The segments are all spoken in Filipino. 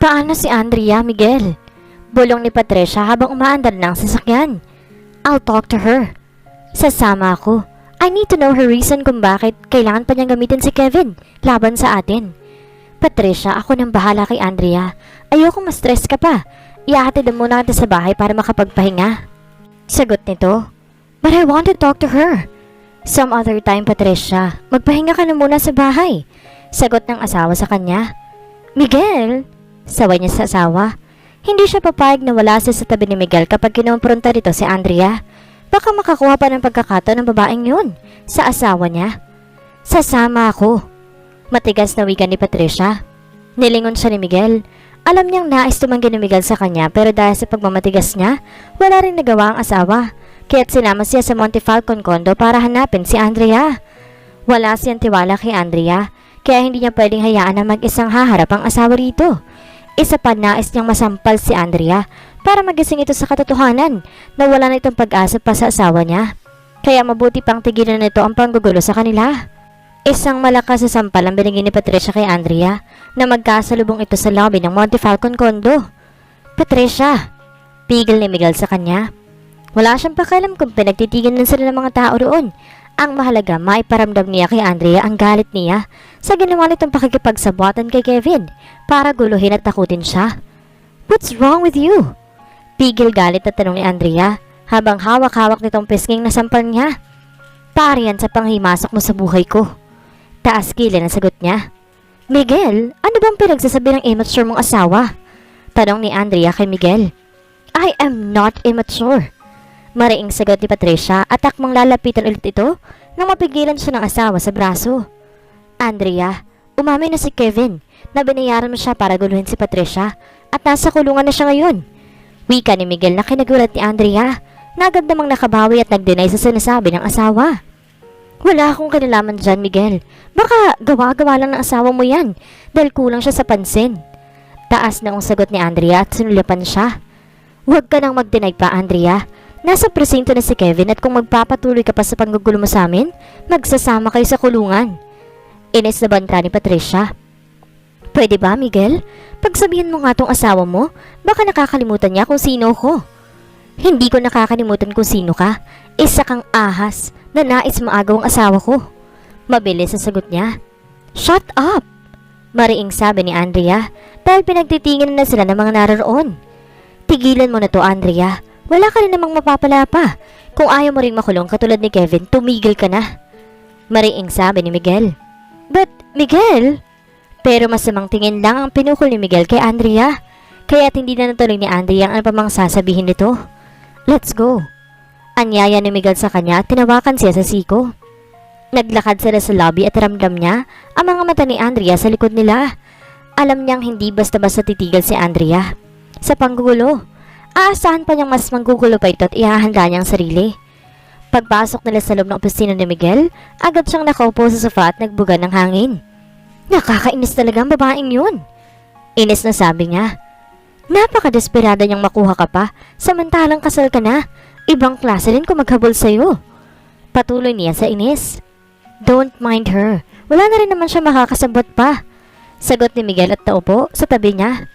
Paano si Andrea, Miguel? Bulong ni Patricia habang umaandar ng sasakyan. I'll talk to her. Sasama ako. I need to know her reason kung bakit kailangan pa niyang gamitin si Kevin laban sa atin. Patricia, ako nang bahala kay Andrea. Ayokong ma-stress ka pa. Ihahatid na muna kita sa bahay para makapagpahinga. Sagot nito. But I want to talk to her. Some other time, Patricia. Magpahinga ka na muna sa bahay. Sagot ng asawa sa kanya. Miguel? Saway niya sa asawa. Hindi siya papayag na wala siya sa tabi ni Miguel kapag kinumpronta rito si Andrea. Baka makakuha pa ng pagkakataon ng babaeng yun sa asawa niya. Sasama ako. Matigas na wika ni Patricia. Nilingon siya ni Miguel. Alam niyang nais tumanggi ni Miguel sa kanya pero dahil sa pagmamatigas niya, wala rin nagawa ang asawa. Kaya't sinama siya sa Monte Falcon condo para hanapin si Andrea. Wala siyang tiwala kay Andrea, kaya hindi niya pwedeng hayaan na mag-isang haharap ang asawa rito. Isa pa nais niyang masampal si Andrea para magising ito sa katotohanan na wala na itong pag-asa pa sa asawa niya. Kaya mabuti pang tigilan nito ang panggugulo sa kanila. Isang malakas na sampal ang binigay ni Patricia kay Andrea na magkasalubong ito sa lobby ng Monte Falcon condo. Patricia! Pigil ni Miguel sa kanya. Wala siyang pakialam kung pinagtitigilan sila ng mga tao roon. Ang mahalaga, maiparamdam niya kay Andrea ang galit niya sa ginawa nitong pakikipagsabuatan kay Kevin para guluhin at takutin siya. What's wrong with you? Pigil galit na tanong ni Andrea habang hawak-hawak nitong pisnging na sampal niya. Pariyan sa panghimasok mo sa buhay ko. Taas kilay na sagot niya. Miguel, ano bang pinagsasabi ng immature mong asawa? Tanong ni Andrea kay Miguel. I am not immature. Mariing sagot ni Patricia at akmang lalapitan ulit ito nang mapigilan siya ng asawa sa braso. Andrea, umamin na si Kevin na binayaran mo siya para guluhin si Patricia at nasa kulungan na siya ngayon. Wika ni Miguel na kinagulat ni Andrea na agad namang nakabawi at nag-deny sa sinasabi ng asawa. Wala akong kinalaman dyan, Miguel. Baka gawa-gawa lang ng asawa mo yan dahil kulang siya sa pansin. Taas na ang sagot ni Andrea at sinulipan siya. Huwag ka nang mag-deny pa, Andrea. Nasa presinto na si Kevin at kung magpapatuloy ka pa sa panggugulo mo sa amin, magsasama kayo sa kulungan. Inis na banta ni Patricia. Pwede ba, Miguel? Pagsabihin mo nga tong asawa mo, baka nakakalimutan niya kung sino ko. Hindi ko nakakalimutan kung sino ka. Isa kang ahas na nais maagaw ang asawa ko. Mabilis sa sagot niya. Shut up! Mariing sabi ni Andrea dahil pinagtitingin na sila ng mga naroon. Tigilan mo na to, Andrea. Wala ka rin namang mapapala pa. Kung ayaw mo ring makulong katulad ni Kevin, tumigil ka na. Mariing sabi ni Miguel. But, Miguel? Pero masamang tingin lang ang pinukol ni Miguel kay Andrea. Kaya't hindi na natuloy ni Andrea ang ano pa mang sasabihin nito. Let's go. Anyaya ni Miguel sa kanya at tinawakan siya sa siko. Naglakad sila sa lobby at ramdam niya ang mga mata ni Andrea sa likod nila. Alam niyang hindi basta-basta titigil si Andrea sa panggugulo. Aasahan pa niyang mas manggugulo pa ito at ihahanda niyang sarili. Pagpasok nila sa loob ng opisina ni Miguel, agad siyang nakaupo sa sofa at nagbuga ng hangin. Nakakainis talaga ang babaeng yun. Inis na sabi niya. Napaka-desperada niyang makuha ka pa, samantalang kasal ka na. Ibang klase rin kung maghabol sa'yo. Patuloy niya sa inis. Don't mind her. Wala na rin naman siya makakasabot pa. Sagot ni Miguel at naupo sa tabi niya.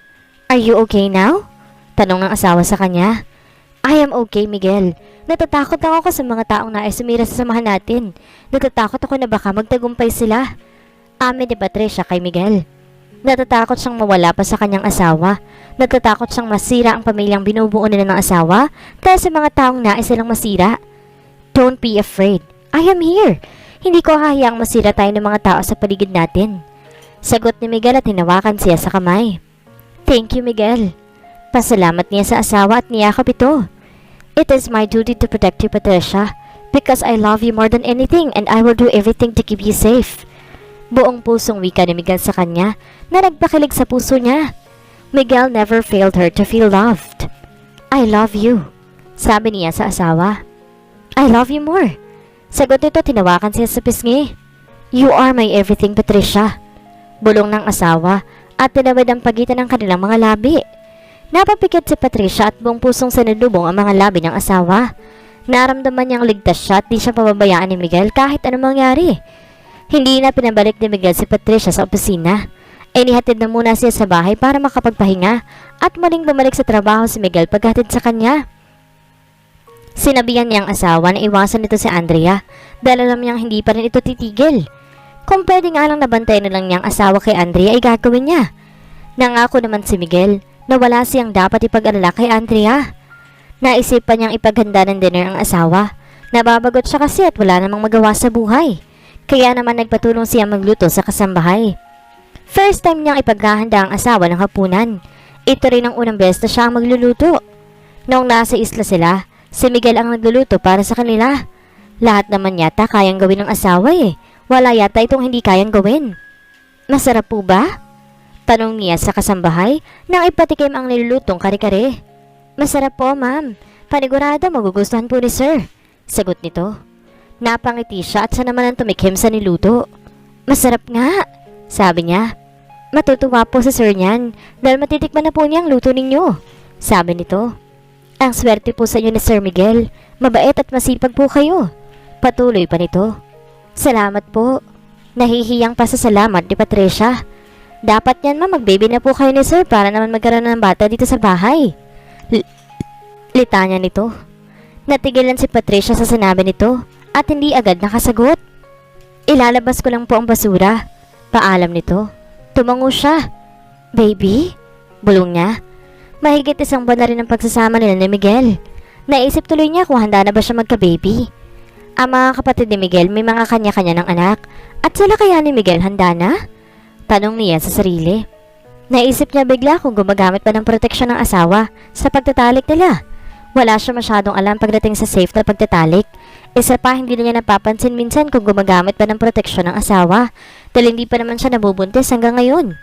Are you okay now? Tanong ng asawa sa kanya. I am okay, Miguel. Natatakot lang ako sa mga taong nais sumira sa samahan natin. Natatakot ako na baka magtagumpay sila. Amin ni Patricia kay Miguel. Natatakot siyang mawala pa sa kanyang asawa. Natatakot siyang masira ang pamilyang binubuo nila ng asawa dahil sa mga taong nais silang masira. Don't be afraid. I am here. Hindi ko hahayaang masira tayo ng mga tao sa paligid natin. Sagot ni Miguel at hinawakan siya sa kamay. Thank you, Miguel. Pasalamat niya sa asawa at niyakap ito. It is my duty to protect you, Patricia, because I love you more than anything and I will do everything to keep you safe. Buong pusong wika ni Miguel sa kanya na nagpakilig sa puso niya. Miguel never failed her to feel loved. I love you, sabi niya sa asawa. I love you more. Sagot nito, tinawakan siya sa pisngi. You are my everything, Patricia. Bulong ng asawa at tinawid ang pagitan ng kanilang mga labi. Napapikit si Patricia at buong pusong sinalubong ang mga labi ng asawa. Naramdaman niyang ligtas siya at di siya pababayaan ni Miguel kahit anong mangyari. Hindi na pinabalik ni Miguel si Patricia sa opisina. Inihatid na muna siya sa bahay para makapagpahinga at muling bumalik sa trabaho si Miguel paghatid sa kanya. Sinabihan niyang asawa na iwasan nito si Andrea dahil alam niyang hindi pa rin ito titigil. Kung pwede nga lang nabantayan na lang niyang asawa kay Andrea ay gagawin niya. Nangako naman si Miguel na wala siyang dapat ipag-alala kay Andrea. Naisipan niyang ipaghanda ng dinner ang asawa. Nababagot siya kasi at wala namang magawa sa buhay. Kaya naman nagpatulong siya magluto sa kasambahay. First time niyang ipaghahanda ang asawa ng hapunan. Ito rin ang unang beses na siya ang magluluto. Noong nasa isla sila, si Miguel ang nagluluto para sa kanila. Lahat naman yata kayang gawin ng asawa eh. Wala yata itong hindi kayang gawin. Masarap po ba? Tanong niya sa kasambahay nang ipatikim ang nilulutong kare-kare. Masarap po, ma'am. Panigurado magugustuhan po ni sir. Sagot nito. Napangiti siya at siya naman ang tumikim sa niluto. Masarap nga, sabi niya. Matutuwa po si sir niyan dahil matitikman na po niya ang luto ninyo. Sabi nito. Ang swerte po sa inyo ni Sir Miguel. Mabait at masipag po kayo. Patuloy pa nito. Salamat po. Nahihiyang pasasalamat ni Patricia. Dapat yan mag-baby na po kayo ni sir para naman magkaroon ng bata dito sa bahay. Litanya nito. Natigilan si Patricia sa sinabi nito at hindi agad nakasagot. Ilalabas ko lang po ang basura. Paalam nito. Tumango siya. Baby? Bulong niya. Mahigit isang buwan na rin ang pagsasama nila ni Miguel. Naisip tuloy niya kung handa na ba siya magka-baby. Ang mga kapatid ni Miguel may mga kanya-kanya ng anak at sila kaya ni Miguel handa na? Tanong niya sa sarili. Naisip niya bigla kung gumagamit pa ng proteksyon ng asawa sa pagtatalik nila. Wala siya masyadong alam pagdating sa safe na pagtatalik. Isa pa hindi na niya napapansin minsan kung gumagamit pa ng proteksyon ng asawa dahil hindi pa naman siya nabubuntis hanggang ngayon.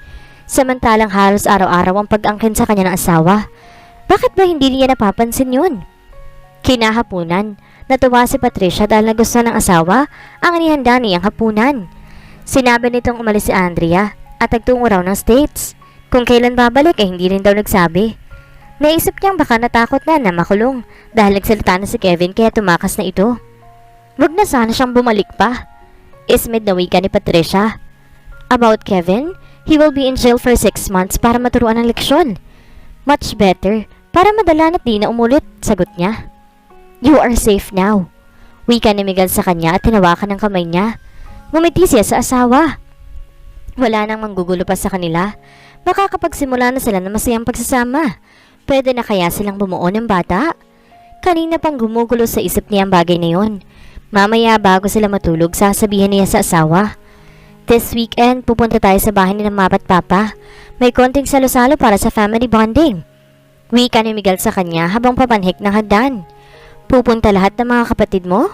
Samantalang halos araw-araw ang pag-angkin sa kanya ng asawa. Bakit ba hindi niya napapansin yun? Kinahapunan, natuwa si Patricia dahil nagustuhan ng asawa ang inihanda niyang hapunan. Sinabi nitong umalis si Andrea at nagtungo raw ng States. Kung kailan babalik ay hindi rin daw nagsabi. Naisip niyang baka natakot na makulong dahil nagsalita na si Kevin kaya tumakas na ito. Wag na sana siyang bumalik pa. Ismid na wika ni Patricia. About Kevin, he will be in jail for 6 months para maturuan ng leksyon. Much better, para madalan at di na umulit, sagot niya. You are safe now. Wika ni Miguel sa kanya at tinawakan ng kamay niya. Ngumiti siya sa asawa. Wala nang manggugulo pa sa kanila. Makakapagsimula na sila ng masayang pagsasama. Pwede na kaya silang bumuo ng bata? Kanina pang gumugulo sa isip niya ang bagay na yun. Mamaya bago sila matulog, sasabihin niya sa asawa. This weekend, pupunta tayo sa bahay ni Mama at Papa. May konting salo-salo para sa family bonding. Wika ni Miguel sa kanya habang papanhik ng hagdan. Pupunta lahat ng mga kapatid mo?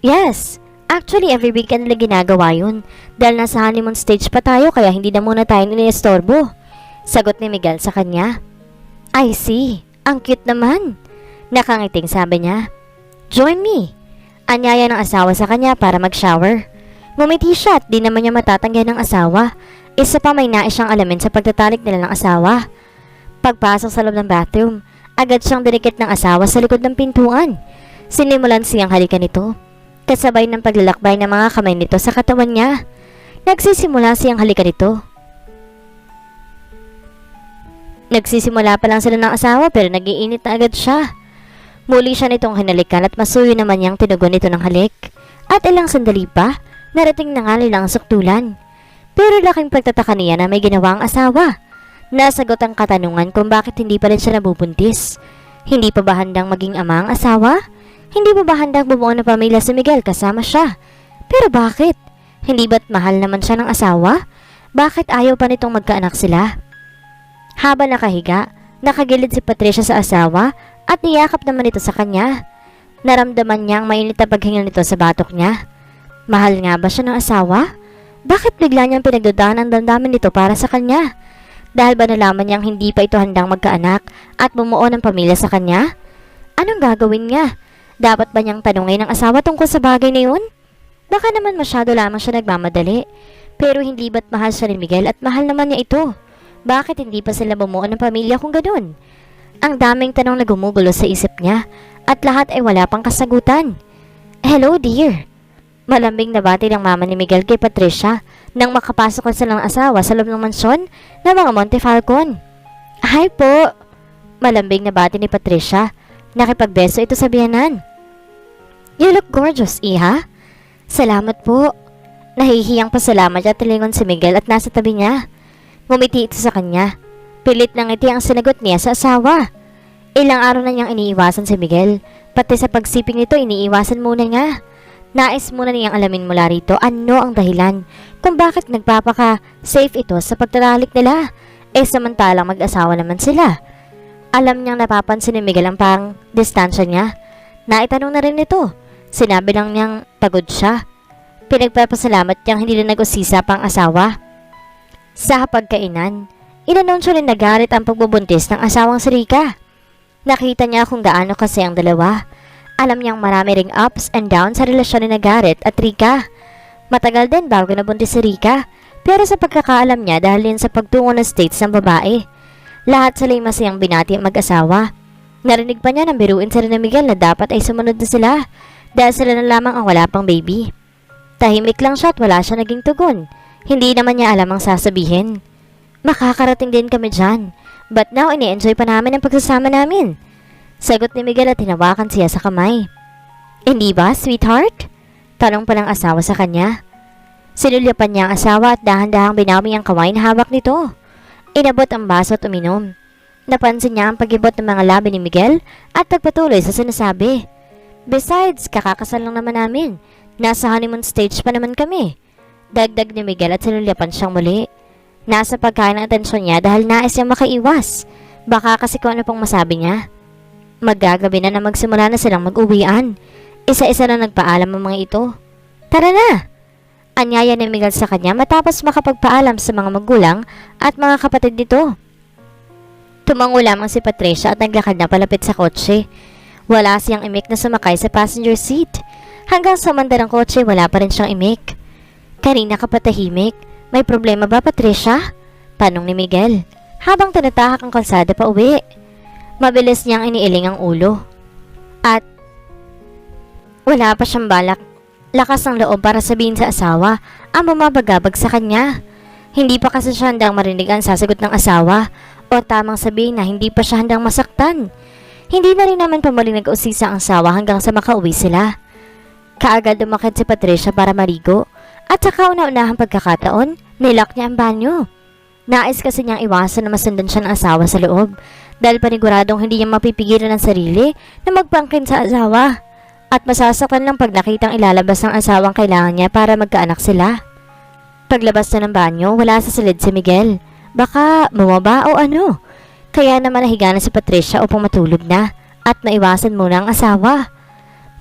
Yes. Actually, every weekend nila ginagawa yun. Dahil nasa honeymoon stage pa tayo kaya hindi na muna tayo niliestorbo. Sagot ni Miguel sa kanya. I see. Ang cute naman. Nakangiting sabi niya. Join me. Anyaya ng asawa sa kanya para mag-shower. Ngumiti siya at di naman niya matatanggihan ng asawa. Isa pa may nais siyang alamin sa pagtatalik nila ng asawa. Pagpasok sa loob ng bathroom, agad siyang dinikit ng asawa sa likod ng pintuan. Sinimulan siyang halikan nito. Kasabay ng paglalakbay ng mga kamay nito sa katawan niya. Nagsisimula siyang halikan nito. Nagsisimula pa lang sila ng asawa pero nagiinit na agad siya. Muli siya nitong hinalikan at masuyo naman niyang tinugon nito ng halik. At ilang sandali pa, narating na nga nilang suktulan. Pero laking pagtataka niya na may ginawa ang asawa. Nasagot ang katanungan kung bakit hindi pa rin siya nabubuntis. Hindi pa ba handang maging ama ang asawa? Hindi pa ba handang bumuo ng pamilya si Miguel kasama siya? Pero bakit? Hindi ba't mahal naman siya ng asawa? Bakit ayaw pa nitong magkaanak sila? Habang nakahiga, nakagilid si Patricia sa asawa at niyakap naman ito sa kanya. Naramdaman niyang mainit na paghingal nito sa batok niya. Mahal nga ba siya ng asawa? Bakit bigla niyang pinagdadaan ang damdamin nito para sa kanya? Dahil ba nalaman niyang hindi pa ito handang magkaanak at bumuo ng pamilya sa kanya? Anong gagawin niya? Dapat ba niyang tanungin ang asawa tungkol sa bagay na yun? Baka naman masyado lamang siya nagmamadali. Pero hindi ba't mahal siya ni Miguel at mahal naman niya ito? Bakit hindi pa sila bumuo ng pamilya kung ganun? Ang daming tanong na gumugulo sa isip niya at lahat ay wala pang kasagutan. Hello dear. Malambing na bati ng mama ni Miguel kay Patricia nang makapasok ang silang asawa sa loob ng mansyon ng mga Montefalcon. Hi po! Malambing na bati ni Patricia. Nakipagbeso ito sa biyanan. You look gorgeous, Iha. Salamat po. Nahihiyang pasalamat at tilingon si Miguel at nasa tabi niya. Ngumiti ito sa kanya. Pilit ng ngiti ang sinagot niya sa asawa. Ilang araw na niyang iniiwasan si Miguel. Pati sa pagsiping nito iniiwasan muna niya. Nais muna niyang alamin mula rito ano ang dahilan kung bakit nagpapaka-safe ito sa pagtatalik nila. Samantalang mag-asawa naman sila. Alam niyang napapansin ni Miguel ang pang-distansya niya. Naitanong na rin ito. Sinabi lang niyang pagod siya. Pinagpapasalamat niyang hindi na nag-usisa pang asawa. Sa pagkainan, inanunsyo rin na galit ang pagbubuntis ng asawang si Rika. Nakita niya kung gaano kasi ang dalawa. Alam niyang marami ring ups and downs sa relasyon ni Garrett at Rika. Matagal din bago nabuntis si Rika, pero sa pagkakaalam niya dahil yun sa pagtungo ng States ng babae. Lahat sila'y masayang binati ang mag-asawa. Narinig pa niya nang biruin sila ni Miguel na dapat ay sumunod na sila dahil sila na lamang ang wala pang baby. Tahimik lang siya at wala siya naging tugon. Hindi naman niya alam ang sasabihin. Makakarating din kami dyan, but now ini-enjoy pa namin ang pagsasama namin. Sagot ni Miguel at hinawakan siya sa kamay. Hindi ba, sweetheart? Tanong pa ng asawa sa kanya. Sinulyapan niya ang asawa at dahan-dahang binawi ang kamay na hawak nito. Inabot ang baso at uminom. Napansin niya ang pag-ibot ng mga labi ni Miguel at nagpatuloy sa sinasabi. Besides, kakakasal lang naman namin. Nasa honeymoon stage pa naman kami. Dagdag ni Miguel at sinulyapan siyang muli. Nasa pagkain ang atensyon niya dahil nais niyang makaiwas. Baka kasi kung ano pang masabi niya. Maggagabi na magsimula na silang mag-uwian. Isa-isa na nagpaalam ang mga ito. Tara na! Anyaya ni Miguel sa kanya matapos makapagpaalam sa mga magulang at mga kapatid nito. Tumango lamang si Patricia at naglakad na palapit sa kotse. Wala siyang imik na sumakay sa passenger seat. Hanggang sa manda ng kotse wala pa rin siyang imik. Kanina ka patahimik. May problema ba, Patricia? Tanong ni Miguel habang tinatahak ang kalsada pa uwi. Mabilis niyang iniiling ang ulo. At wala pa siyang balak. Lakas ng loob para sabihin sa asawa ang bumabagabag sa kanya. Hindi pa kasi siya handang marinig ang sasagot ng asawa o tamang sabihin na hindi pa siya handang masaktan. Hindi na rin naman pamaling nag-usisa ang asawa hanggang sa makauwi sila. Kaagad umakit si Patricia para marigo at sa kauna-unahang pagkakataon, nilak niya ang banyo. Nais kasi niyang iwasan na masundan siya ng asawa sa loob dahil paniguradong hindi niya mapipigilan ng sarili na magpangkin sa asawa at masasaktan lang pag nakitang ilalabas ng asawang kailangan niya para magkaanak sila. Paglabas na ng banyo, wala sa silid si Miguel. Baka bumaba o ano. Kaya naman nahiga na si Patricia upang matulog na at maiwasan muna ang asawa.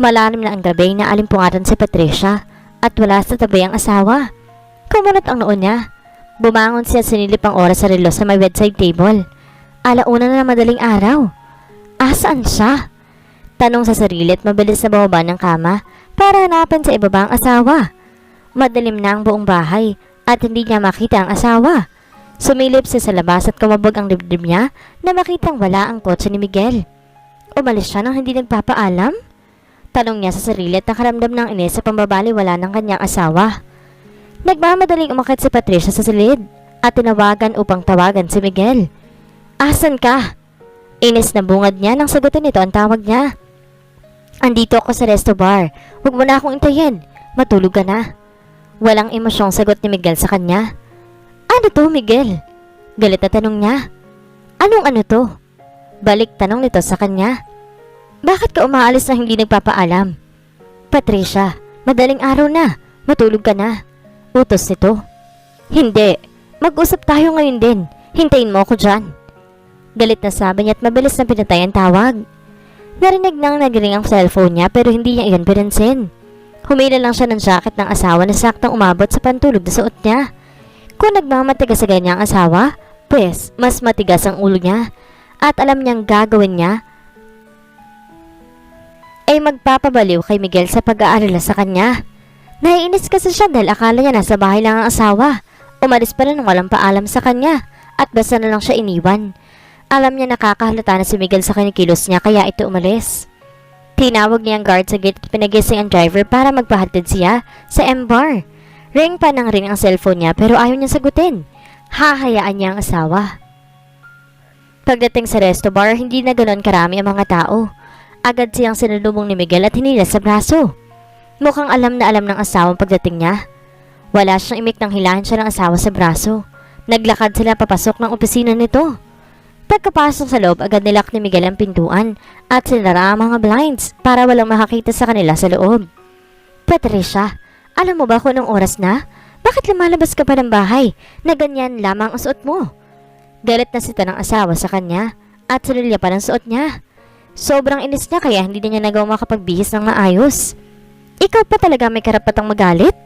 Malalim na ang gabi na alimpungatan si Patricia at wala sa tabi ang asawa. Kumunot ang noon niya. Bumangon siya sinilip ang oras sa relo sa may bedside table. Alauna na madaling araw. Asaan siya? Tanong sa sarili at mabilis na bumaba ng kama para hanapin sa ibaba ang asawa. Madilim na ang buong bahay at hindi niya makita ang asawa. Sumilip siya sa labas at kumabog ang dibdib niya na makitang wala ang kotse ni Miguel. Umalis siya nang hindi nagpapaalam? Tanong niya sa sarili at nakaramdam ng inis sa pambabaliwala ng kanyang asawa. Nagmamadaling umakit si Patricia sa silid at tinawagan upang tawagan si Miguel. Asan ka? Inis na bungad niya nang sagutin nito ang tawag niya. Andito ako sa resto bar. Huwag mo na akong intayin. Matulog ka na. Walang emosyong sagot ni Miguel sa kanya. Ano to, Miguel? Galit na tanong niya. Anong ano to? Balik tanong nito sa kanya. Bakit ka umaalis na hindi nagpapaalam? Patricia, madaling araw na. Matulog ka na. Utos nito. Hindi. Mag-usap tayo ngayon din. Hintayin mo ako dyan. Galit na sabi niya at mabilis na pinatay ang tawag. Narinig nang nagring ang cellphone niya pero hindi niya iyon pinansin. Humila lang siya ng jacket ng asawa na saktang umabot sa pantulog na suot niya. Kung nagmamatigas sa ganyang asawa, pues mas matigas ang ulo niya. At alam niyang gagawin niya ay magpapabaliw kay Miguel sa pag-aalala sa kanya. Naiinis kasi siya dahil akala niya nasa bahay lang ang asawa. Umalis pa rin nang walang paalam sa kanya at basta na lang siya iniwan. Alam niya nakakahalata na si Miguel sa kinikilos niya kaya ito umalis. Tinawag niya ang guard sa gate at pinagising ang driver para magpahatid siya sa M-Bar. Ring pa ng ring ang cellphone niya pero ayaw niya sagutin. Hahayaan niya ang asawa. Pagdating sa resto bar, hindi na ganoon karami ang mga tao. Agad siyang sinalubong ni Miguel at hinilas sa braso. Mukhang alam na alam ng asawang pagdating niya. Wala siyang imik nang hilahin siya ng asawa sa braso. Naglakad sila papasok ng opisina nito. Pagkapasok sa loob, agad nilak ni Miguel ang pintuan at sinara ang mga blinds para walang makakita sa kanila sa loob. Patricia, alam mo ba kung anong oras na? Bakit lumalabas ka pa ng bahay na ganyan lamang ang suot mo? Galit na sita ng asawa sa kanya at sinulya pa ng suot niya. Sobrang inis niya kaya hindi na niya nagawa makapagbihis ng maayos. Ikaw pa talaga may karapatang magalit?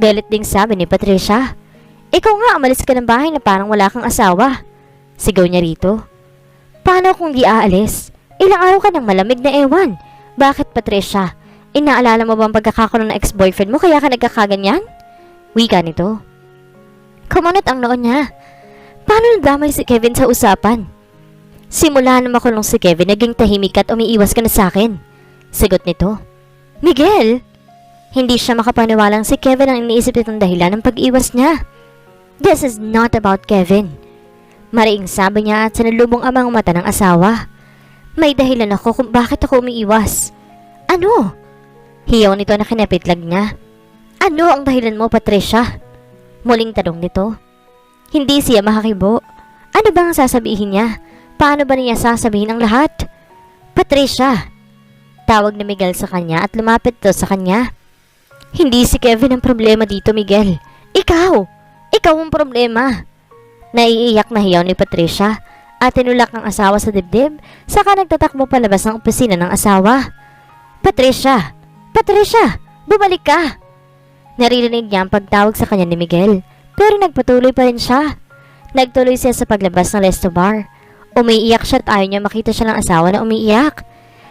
Galit ding sabi ni Patricia. Ikaw nga umalis ka ng bahay na parang wala kang asawa. Sigaw niya rito. Paano kung di aalis? Ilang araw ka ng malamig na ewan. Bakit Patricia? Inaalala mo ba ang pagkakakulong ng ex-boyfriend mo kaya ka nagkakaganyan? Wika nito. Kumunot ang noon niya. Paano nadamay si Kevin sa usapan? Simula na makulong si Kevin, naging tahimik at umiiwas ka na sa akin. Sigot nito. Miguel! Hindi siya makapaniwalang si Kevin ang iniisip nitong dahilan ng pag-iwas niya. This is not about Kevin. Mariing sabi niya at sinalubong ang mga mata ng asawa. May dahilan ako kung bakit ako umiiwas. Ano? Hiyaw nito na kinapitlag niya. Ano ang dahilan mo, Patricia? Muling tanong nito. Hindi siya makakibo. Ano bang sasabihin niya? Paano ba niya sasabihin ang lahat? Patricia! Tawag ni Miguel sa kanya at lumapit to sa kanya. Hindi si Kevin ang problema dito, Miguel. Ikaw! Ikaw ang problema! Naiiyak na hiyaw ni Patricia at tinulak ang asawa sa dibdib saka nagtatakbo palabas ng opisina ng asawa. Patricia! Patricia! Bumalik ka! Naririnig niya ang pagtawag sa kanya ni Miguel pero nagpatuloy pa rin siya. Nagtuloy siya sa paglabas ng resto bar. Umiiyak siya at ayaw niya makita siya ng asawa na umiiyak.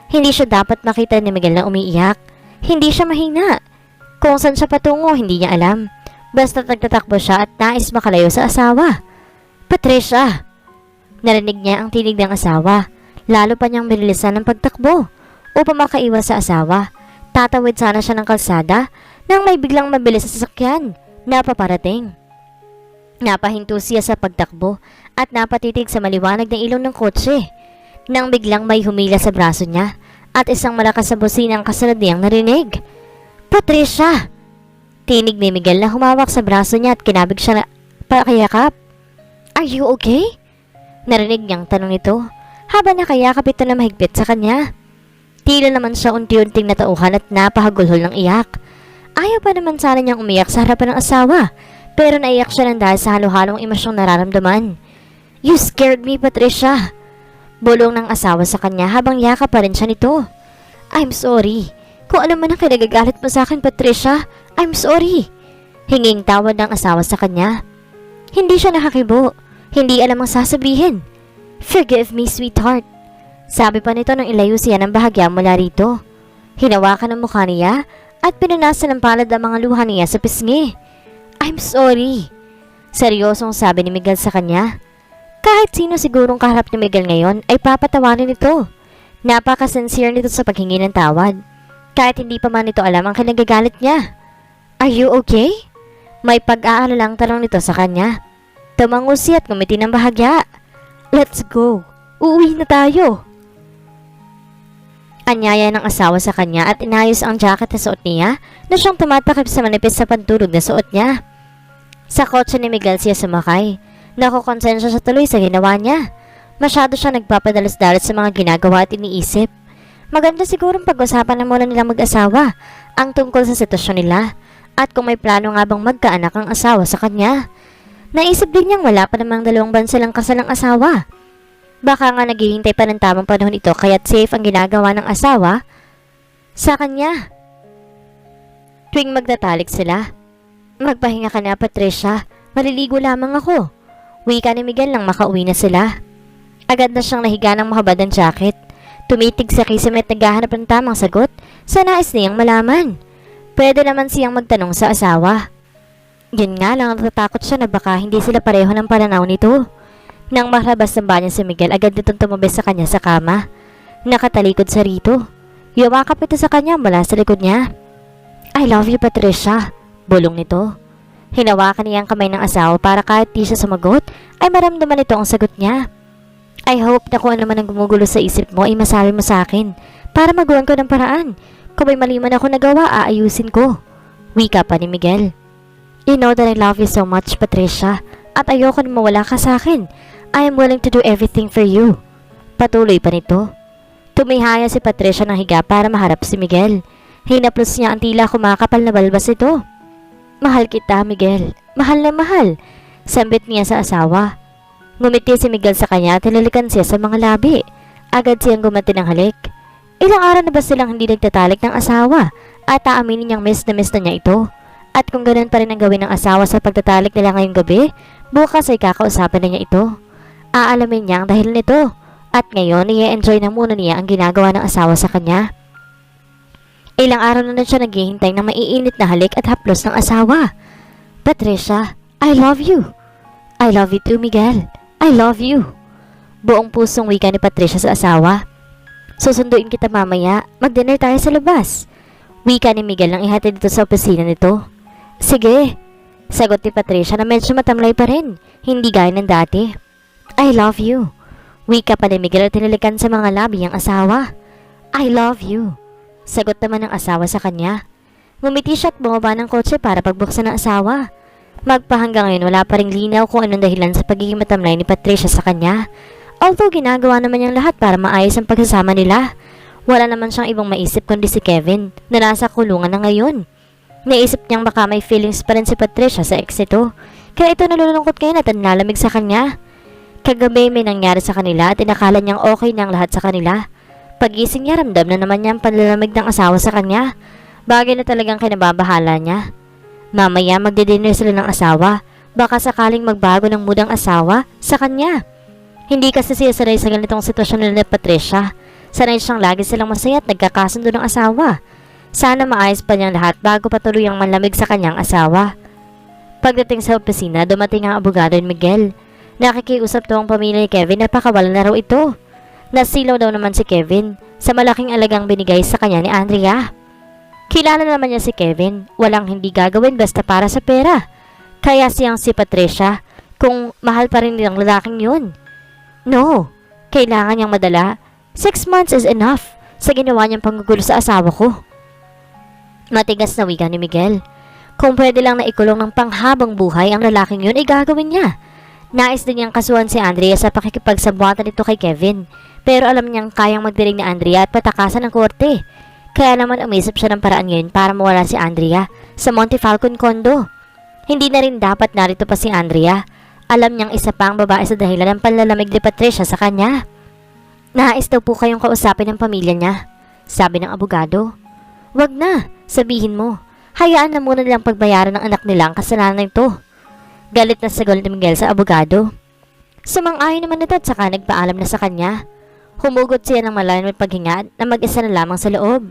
Hindi siya dapat makita ni Miguel na umiiyak. Hindi siya mahina. Kung saan siya patungo, hindi niya alam. Basta nagtatakbo siya at nais makalayo sa asawa. Patricia! Narinig niya ang tinig ng asawa. Lalo pa niyang binilisan ng pagtakbo. Upang makaiwas sa asawa, tatawid sana siya ng kalsada nang may biglang mabilis sa sasakyan na paparating. Napahinto siya sa pagtakbo at napatitig sa maliwanag na ilaw ng kotse. Nang biglang may humila sa braso niya at isang malakas na busina ang kasunod niyang narinig. Patricia! Tinig ni Miguel na humawak sa braso niya at kinabig siya na pakayakap. Are you okay? Narinig niyang tanong nito habang nakayakap ito na mahigpit sa kanya. Tila naman siya unti-unting natauhan at napahagulhol ng iyak. Ayaw pa naman sana niyang umiyak sa harapan ng asawa pero naiyak siya ng dahil sa halo-halong emosyong nararamdaman. You scared me, Patricia. Bulong ng asawa sa kanya habang yakap pa rin siya nito. I'm sorry. Kung ano man ang kinagagalit mo sa akin, Patricia, I'm sorry. Hinging tawad ng asawa sa kanya. Hindi siya nakakibo. Hindi alam ang sasabihin. Forgive me, sweetheart. Sabi pa nito nang ilayo siya ng bahagya mula rito. Hinawakan ang mukha niya at pinunasan ng palad ang mga luha niya sa pisngi. I'm sorry. Seryosong sabi ni Miguel sa kanya. Kahit sino sigurong kaharap ni Miguel ngayon ay papatawarin ito. Napaka-sincere nito sa paghingi ng tawad. Kahit hindi pa man ito alam ang kinagagalit niya. Are you okay? May pag-aalalang tanong nito sa kanya. Tumango siya at ngumiti ng bahagya. Let's go. Uuwi na tayo. Anyaya ng asawa sa kanya at inayos ang jacket na suot niya na siyang tumatakip sa manipis sa pantulog na suot niya. Sa kotse ni Miguel siya sumakay. Nakukonsensya siya tuloy sa ginawa niya. Masyado siya nagpapadalos-dalos sa mga ginagawa at iniisip. Maganda sigurong pag-usapan na muna nilang mag-asawa ang tungkol sa sitwasyon nila at kung may plano nga bang magkaanak ang asawa sa kanya. Naisip din niyang wala pa namang 2 buwan silang kasalang asawa. Baka nga naghihintay pa ng tamang panahon ito kaya't safe ang ginagawa ng asawa sa kanya. Tuwing magtatalik sila, magpahinga ka na, Patricia. Maliligo lamang ako. Wika ni Miguel nang makauwi na sila. Agad na siyang nahiga ng mahabad ng jacket. Tumitig sa kisame at naghahanap ng tamang sagot sa nais niyang malaman. Pwede naman siyang magtanong sa asawa. Yun nga lang, natatakot siya na baka hindi sila pareho ng pananaw nito. Nang makalabas ng banyo si Miguel, agad nitong tumabes sa kanya sa kama. Nakatalikod sa rito. Yumakap ito sa kanya mula sa likod niya. I love you, Patricia, bulong nito. Hinawakan niya ang kamay ng asawa para kahit di siya sumagot, ay maramdaman nito ang sagot niya. I hope na kung ano man ang gumugulo sa isip mo ay masabi mo sa akin para magawan ko ng paraan. Kung may mali man ako nagawa, aayusin ko. Wika pa ni Miguel. You know that I love you so much, Patricia, at ayoko na mawala ka sa akin. I am willing to do everything for you. Patuloy pa nito. Tumihaya si Patricia ng higa para maharap si Miguel. Hinaplos niya ang tila kumakapal na balbas ito. Mahal kita, Miguel. Mahal na mahal. Sambit niya sa asawa. Ngumiti si Miguel sa kanya at tinalikan siya sa mga labi. Agad siyang gumanti ng halik. Ilang araw na ba silang hindi nagtatalik ng asawa at aaminin niyang miss na niya ito? At kung ganun pa rin ang gawin ng asawa sa pagtatalik nila ngayong gabi, bukas ay kakausapin na niya ito. Aalamin niya ang dahil nito. At ngayon, i-enjoy na muna niya ang ginagawa ng asawa sa kanya. Ilang araw na siya naghihintay ng maiinit na halik at haplos ng asawa. Patricia, I love you. I love you too, Miguel. I love you. Buong pusong wika ni Patricia sa asawa. Susunduin kita mamaya. Mag-dinner tayo sa labas. Wika ni Miguel nang ihatid dito sa opisina nito. Sige. Sagot ni Patricia na medyo matamlay pa rin. Hindi gaya ng dati. I love you. Wika pa ni Miguel at tinalikan sa mga labi ang asawa. I love you. Sagot naman ng asawa sa kanya. Ngumiti siya at bumaba ng kotse para pagbuksan ng asawa. Magpahanggang ngayon wala pa ring linaw kung anong dahilan sa pagiging matamlay ni Patricia sa kanya. Although ginagawa naman niyang lahat para maayos ang pagsasama nila, wala naman siyang ibang maisip kundi si Kevin na nasa kulungan na ngayon. Naisip niyang baka may feelings pa rin si Patricia sa ex ito, kaya ito nalulungkot ngayon at nalamig sa kanya. Kagabi may nangyari sa kanila at inakala niyang okay na ang lahat sa kanila. Pagising niya, ramdam na naman niya ang panlalamig ng asawa sa kanya. Bagay na talagang kinababahala niya. Mamaya magdi-dinner sila ng asawa. Baka sakaling magbago ng mood ang asawa sa kanya. Hindi kasi siya sanay sa ganitong sitwasyon nila ni Patricia. Sanay siyang lagi silang masaya at nagkakasundo ng asawa. Sana maayos pa niyang lahat bago patuloy ang manlamig sa kanyang asawa. Pagdating sa opisina, dumating ang abogado ni Miguel. Nakikiusap daw ang pamilya ni Kevin na pakawalan na raw ito. Nasilaw daw naman si Kevin sa malaking alagang binigay sa kanya ni Andrea. Kilala naman niya si Kevin, walang hindi gagawin basta para sa pera. Kaya siyang si Patricia kung mahal pa rin nilang lalaking yun. No, kailangan niyang madala. 6 months is enough sa ginawa niyang panggugulo sa asawa ko. Matigas na wika ni Miguel. Kung pwede lang na ikulong ng panghabang buhay ang lalaking yun, ay gagawin niya. Nais din niyang kasuhan si Andrea sa pakikipagsabuatan nito kay Kevin. Pero alam niyang kayang magdiring ni Andrea at patakasan ng korte. Kaya naman umisip siya ng paraan ngayon para mawala si Andrea sa Monte Falcon condo. Hindi na rin dapat narito pa si Andrea. Alam niyang isa pa ang babae sa dahilan ng panlalamig ni Patricia sa kanya. Nais daw po kayong kausapin ng pamilya niya, sabi ng abogado. Wag na, sabihin mo. Hayaan na muna nilang pagbayaran ng anak nila ang kasalanan nito. Galit na sagot ni Miguel sa abogado. Sumang-ayon naman ito at saka nagpaalam na sa kanya. Humugot siya ng malalim at paghinga na mag-isa na lamang sa loob.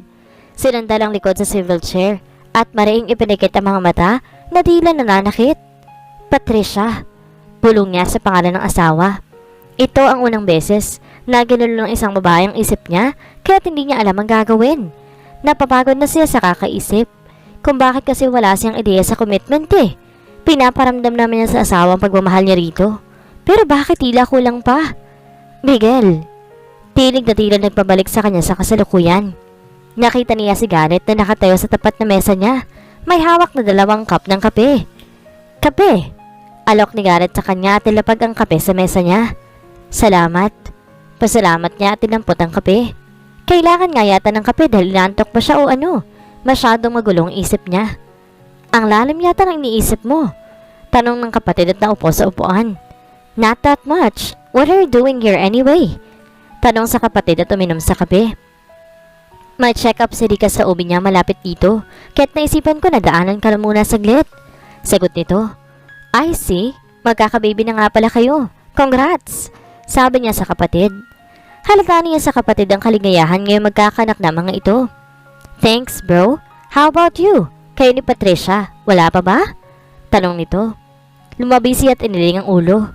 Sinandal ang likod sa swivel chair at mariing ipinikit ang mga mata na tila nananakit. Patricia, bulong niya sa pangalan ng asawa. Ito ang unang beses na ginulo ng isang babae ang isip niya kaya hindi niya alam ang gagawin. Napapagod na siya sa kakaisip kung bakit kasi wala siyang ideya sa commitment eh. Pinaparamdam naman niya sa asawa ang pagmamahal niya rito. Pero bakit tila kulang pa? Miguel, tinig na tila nagpabalik sa kanya sa kasalukuyan. Nakita niya si Garrett na nakatayo sa tapat na mesa niya. May hawak na 2 cup ng kape. Kape! Alok ni Garrett sa kanya at nilapag ang kape sa mesa niya. Salamat. Pasalamat niya at tinampot ang kape. Kailangan nga yata ng kape dahil inaantok pa siya o ano. Masyadong magulong isip niya. Ang lalim yata ng iniisip mo. Tanong ng kapatid at naupo sa upuan. Not that much. What are you doing here anyway? Tanong sa kapatid at uminom sa kape. May check-up si Rika sa ubi niya malapit dito. Kaya't naisipan ko na daanan ka na muna saglit. Sagot nito. I see. Magkakababy na nga pala kayo. Congrats! Sabi niya sa kapatid. Halata niya sa kapatid ang kaligayahan ngayong magkakanak na mga ito. Thanks bro. How about you? Kayo ni Patricia, wala pa ba? Tanong nito. Lumabi siya at iniling ang ulo.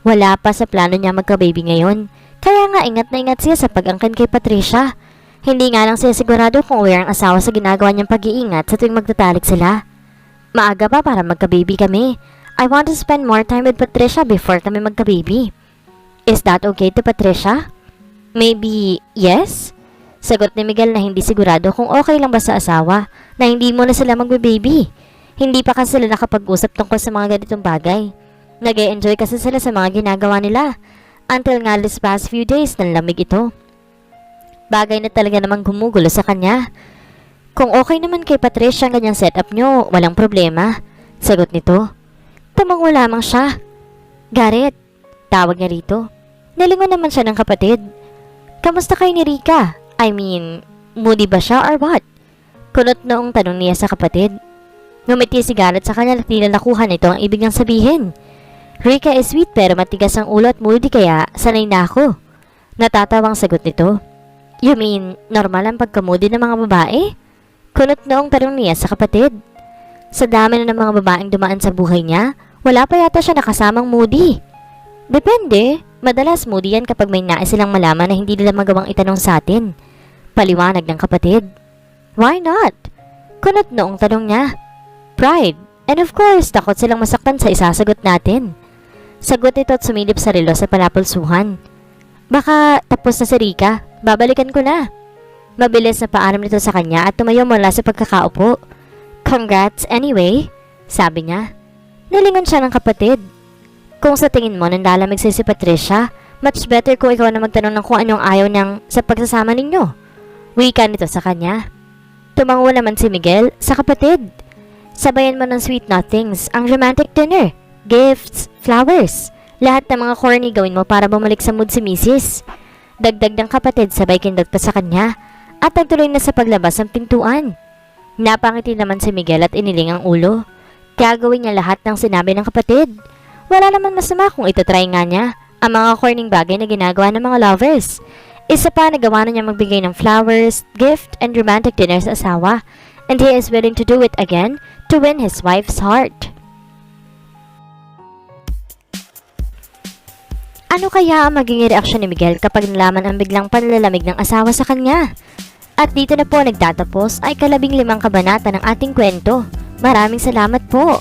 Wala pa sa plano niya magka-baby ngayon. Kaya nga ingat na ingat siya sa pag-angkin kay Patricia. Hindi nga lang siya sigurado kung aware ang asawa sa ginagawa niyang pag-iingat sa tuwing magtatalik sila. Maaga pa para magka-baby kami. I want to spend more time with Patricia before kami magka-baby. Is that okay to Patricia? Maybe yes? Sagot ni Miguel na hindi sigurado kung okay lang ba sa asawa na hindi mo na sila magbe-baby. Hindi pa kasi sila nakapag-usap tungkol sa mga ganitong bagay. Nag-e-enjoy kasi sila sa mga ginagawa nila. Until nga this past few days nanlamig ito. Bagay na talaga namang gumugulo sa kanya. Kung okay naman kay Patricia ang ganyang setup nyo, walang problema. Sagot nito. Tumango lamang siya. Garrett, tawag niya rito. Nalingon naman siya ng kapatid. Kamusta kayo ni Rika? I mean, moody ba siya or what? Kunot noong tanong niya sa kapatid. Ngumiti si Garrett sa kanya at tila nakuha nito ang ibig niyang sabihin. Rika is sweet pero matigas ang ulo at moody kaya sanay na ako. Natatawang sagot nito. You mean, normal ang pagka-moody ng mga babae? Kunot noong tanong niya sa kapatid. Sa dami na ng mga babaeng dumaan sa buhay niya, wala pa yata siya nakasamang moody. Depende. Madalas moody yan kapag may nais silang malaman na hindi nila magawang itanong sa atin. Paliwanag ng kapatid. Why not? Kunot noong tanong niya. Pride. And of course, takot silang masaktan sa isasagot natin. Sagot ito at sumilip sa relo sa palapulsuhan. Baka tapos na si Rika. Babalikan ko na. Mabilis na paalam nito sa kanya at tumayo mula sa pagkakaupo. Congrats anyway, sabi niya. Nalingon siya ng kapatid. Kung sa tingin mo nanlalamig si Patricia, much better kung ikaw na magtanong ng kung anong ayaw niyang sa pagsasama ninyo. Wika nito sa kanya. Tumango naman si Miguel sa kapatid. Sabayan mo ng sweet nothings, ang romantic dinner, gifts, flowers. Lahat ng mga corny gawin mo para bumalik sa mood si Mrs. Dagdag ng kapatid sabay kindot pa sa kanya at nagtuloy na sa paglabas ng pintuan. Napangiti naman si Miguel at iniling ang ulo. Gagawin niya lahat ng sinabi ng kapatid. Wala naman masama kung itatry nga niya ang mga corning bagay na ginagawa ng mga lovers. Isa pa nagawa na niya magbigay ng flowers, gift, and romantic dinner sa asawa. And he is willing to do it again to win his wife's heart. Ano kaya ang magiging reaksyon ni Miguel kapag nalaman ang biglang panlalamig ng asawa sa kanya? At dito na po nagtatapos ay 15 kabanata ng ating kwento. Maraming salamat po!